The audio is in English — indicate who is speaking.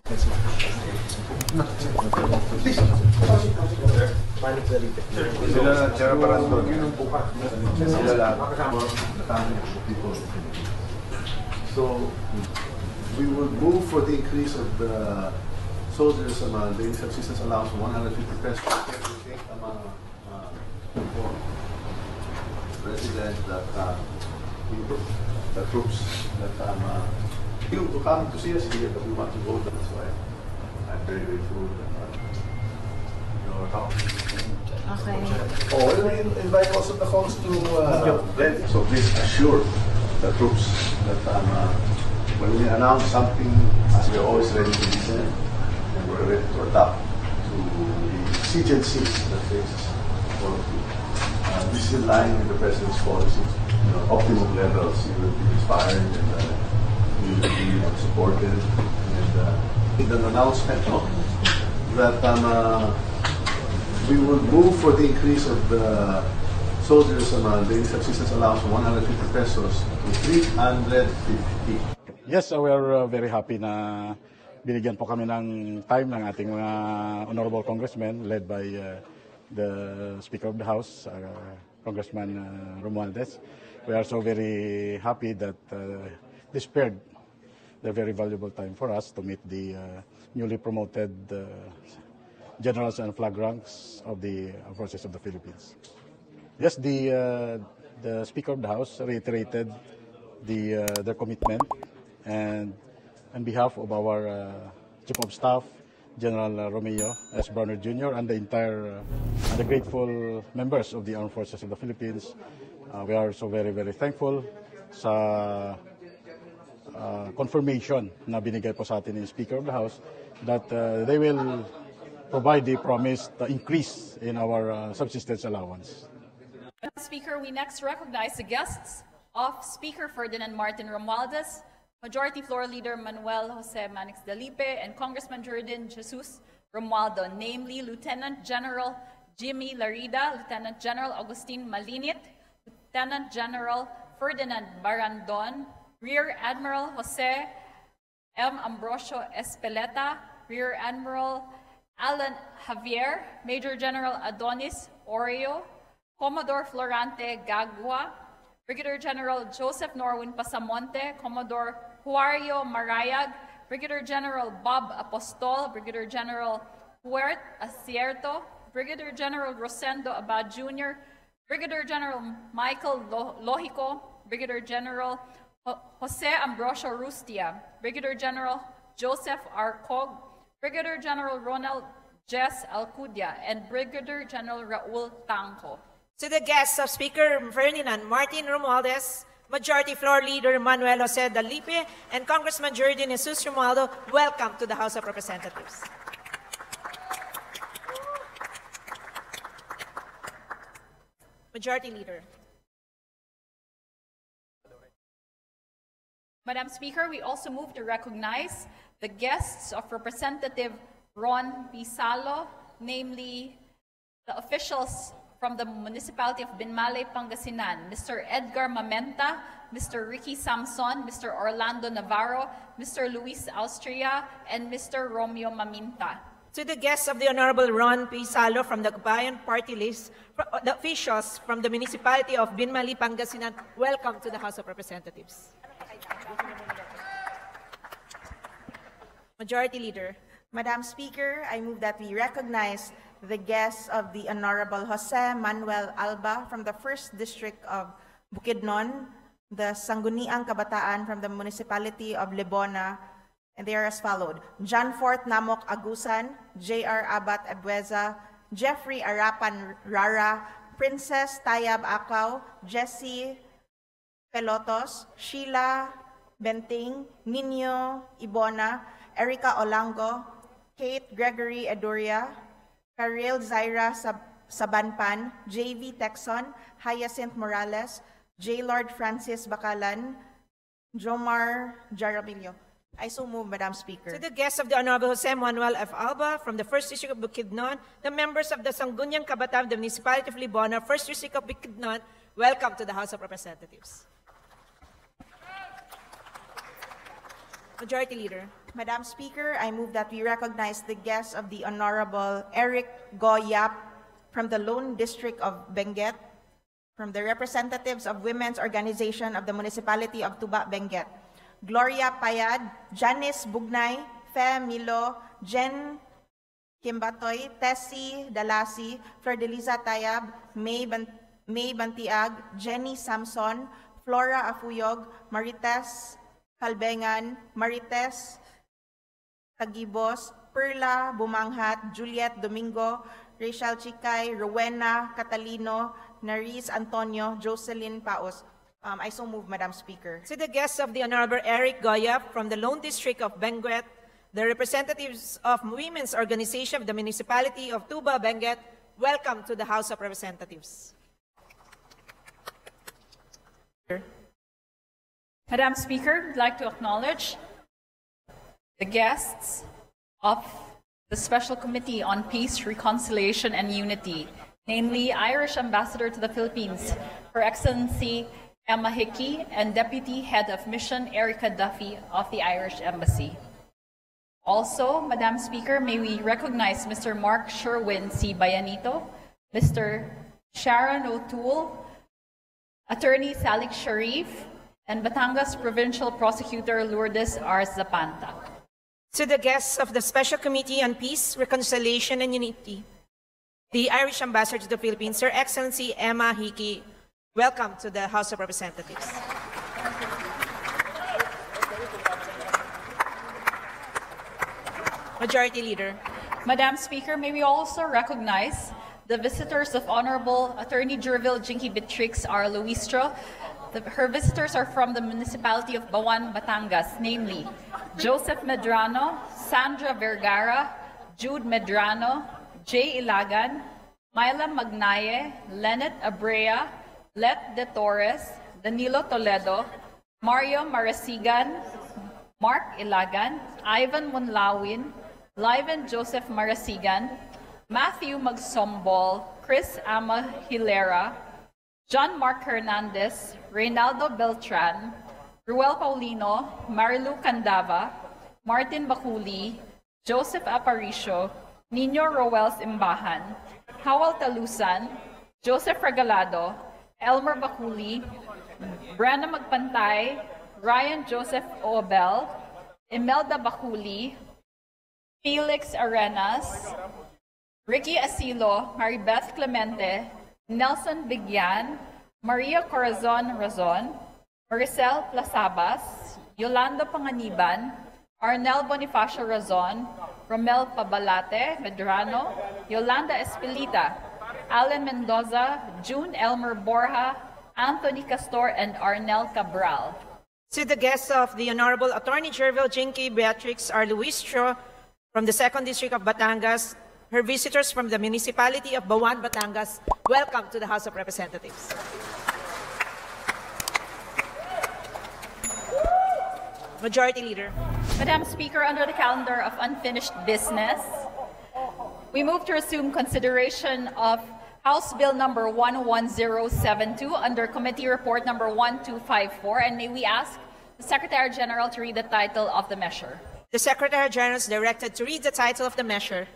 Speaker 1: Sila Chair Parandon, sila lahat. So, we will move for the increase of the soldiers' daily subsistence allowance from 150 pesos. We take for President that the troops that you come to see us here, but we want to vote. That's why I'm very grateful that you're talking.
Speaker 2: Okay.
Speaker 1: Oh, we'll invite also the host to so please assure the troops that when we announce something, as we're always ready to listen, and we're ready to adapt to the exigencies that faces all of you. This is in line with the President's policy. Optimum levels, you will be inspired and you will be supported. And an announcement that we will move for the increase of the soldiers' daily subsistence allowance from 150 pesos to 350.
Speaker 3: Yes, we are very happy na binigyan po kami ng time ng ating mga honorable congressmen led by the Speaker of the House, Congressman Romualdez. We are so very happy that they spared the very valuable time for us to meet the newly promoted generals and flag ranks of the forces of the Philippines. Yes, the Speaker of the House reiterated their commitment, and on behalf of our Chief of Staff, General Romeo S. Browner Jr. and the entire the grateful members of the Armed Forces of the Philippines, we are so very, very thankful sa confirmation na binigay po sa atin ni Speaker of the House that they will provide the promised increase in our subsistence allowance.
Speaker 4: Speaker, we next recognize the guests of Speaker Ferdinand Martin Romualdez, Majority Floor Leader Manuel Jose Manix Dalipe, and Congressman Jordan Jesus Romualdo, namely Lieutenant General Jimmy Larida, Lieutenant General Agustin Malinit, Lieutenant General Ferdinand Barandon, Rear Admiral Jose M. Ambrosio Espeleta, Rear Admiral Alan Javier, Major General Adonis Oreo, Commodore Florante Gagua, Brigadier General Joseph Norwin Pasamonte, Commodore Juario Marayag, Brigadier General Bob Apostol, Brigadier General Huert Acierto, Brigadier General Rosendo Abad Jr., Brigadier General Michael Lohico, Brigadier General Jose Ambrosio Rustia, Brigadier General Joseph Arcog, Brigadier General Ronald Jess Alcudia, and Brigadier General Raul Tanco.
Speaker 2: To the guests of Speaker Ferdinand Martin Romualdez, Majority Floor Leader Manuel Jose Dalipe, and Congressman Jordan Jesus Romualdo, welcome to the House of Representatives. Majority Leader.
Speaker 4: Madam Speaker, we also move to recognize the guests of Representative Ron Pisalo, namely the officials from the Municipality of Binmalay, Pangasinan, Mr. Edgar Mamenta, Mr. Ricky Samson, Mr. Orlando Navarro, Mr. Luis Austria, and Mr. Romeo Maminta.
Speaker 2: To the guests of the Honorable Ron Pisalo from the Kabayan Party List, the officials from the Municipality of Binmalay, Pangasinan, welcome to the House of Representatives. Majority Leader.
Speaker 5: Madam Speaker, I move that we recognize the guests of the Honorable Jose Manuel Alba from the 1st District of Bukidnon, the Sangguniang Kabataan from the Municipality of Lebona, and they are as followed: John Fort Namok Agusan, J.R. Abat Ebueza, Jeffrey Arapan Rara, Princess Tayab Akaw, Jessie Pelotos, Sheila Benting, Nino Ibona, Erica Olango, Kate Gregory Edoria, Karel Zaira Sabanpan, J.V. Texon, Hyacinth Morales, J. Lord Francis Bakalan, Jomar Jaramillo. I so move, Madam Speaker.
Speaker 2: To the guests of the Honorable Jose Manuel F. Alba from the 1st District of Bukidnon, the members of the Sangguniang Kabataan of the Municipality of Libona, 1st District of Bukidnon, welcome to the House of Representatives. Majority Leader.
Speaker 5: Madam Speaker, I move that we recognize the guests of the Honorable Eric Goyap from the Lone District of Benguet, from the representatives of Women's Organization of the Municipality of Tuba, Benguet, Gloria Payad, Janice Bugnay, Fe Milo, Jen Kimbatoy, Tessie Dalasi, Flordeliza Tayab, May Bantiag, Jenny Samson, Flora Afuyog, Marites Halbengan, Marites Tagibos, Perla Bumanghat, Juliet Domingo, Rachel Chikay, Rowena Catalino, Naris Antonio, Jocelyn Paos. I so move, Madam Speaker.
Speaker 2: To the guests of the Honorable Eric Goyap from the Lone District of Benguet, the representatives of Women's Organization of the Municipality of Tuba, Benguet, welcome to the House of Representatives.
Speaker 4: Madam Speaker, I'd like to acknowledge the guests of the Special Committee on Peace, Reconciliation, and Unity, namely Irish Ambassador to the Philippines, Her Excellency Emma Hickey, and Deputy Head of Mission Erica Duffy of the Irish Embassy. Also, Madam Speaker, may we recognize Mr. Mark Sherwin C. Bayanito, Mr. Sharon O'Toole, Attorney Salik Sharif, and Batangas Provincial Prosecutor Lourdes R. Zapanta.
Speaker 2: To the guests of the Special Committee on Peace, Reconciliation, and Unity, the Irish Ambassador to the Philippines, Her Excellency Emma Hickey, welcome to the House of Representatives. Majority Leader.
Speaker 4: Madam Speaker, may we also recognize the visitors of Honorable Attorney Jervil Jinky Beatrix R. Luistro. Her visitors are from the municipality of Bawan, Batangas, namely Joseph Medrano, Sandra Vergara, Jude Medrano, Jay Ilagan, Myla Magnaye, Lenet Abrea, Let De Torres, Danilo Toledo, Mario Marasigan, Mark Ilagan, Ivan Munlawin, Liven Joseph Marasigan, Matthew Magsombol, Chris Ama Hilera, John Mark Hernandez, Reynaldo Beltran, Ruel Paulino, Marilu Candava, Martin Baculi, Joseph Aparicio, Nino Roels Imbahan, Howell Talusan, Joseph Regalado, Elmer Baculi, Brenna Magpantay, Ryan Joseph Obel, Imelda Baculi, Felix Arenas, Ricky Asilo, Maribeth Clemente, Nelson Bigyan, Maria Corazon Razon, Maricel Plasabas, Yolando Panganiban, Arnel Bonifacio Razon, Romel Pabalate Medrano, Yolanda Espilita, Alan Mendoza, June Elmer Borja, Anthony Castor, and Arnel Cabral.
Speaker 2: To the guests of the Honorable Attorney Jervil Jinky Beatrix R. Luistro from the 2nd District of Batangas, her visitors from the municipality of Bawan, Batangas, welcome to the House of Representatives. Majority Leader.
Speaker 4: Madam Speaker, under the calendar of unfinished business, we move to resume consideration of House Bill number 11072 under Committee Report number 1254, and may we ask the Secretary General to read the title of the measure.
Speaker 2: The Secretary General is directed to read the title of the measure.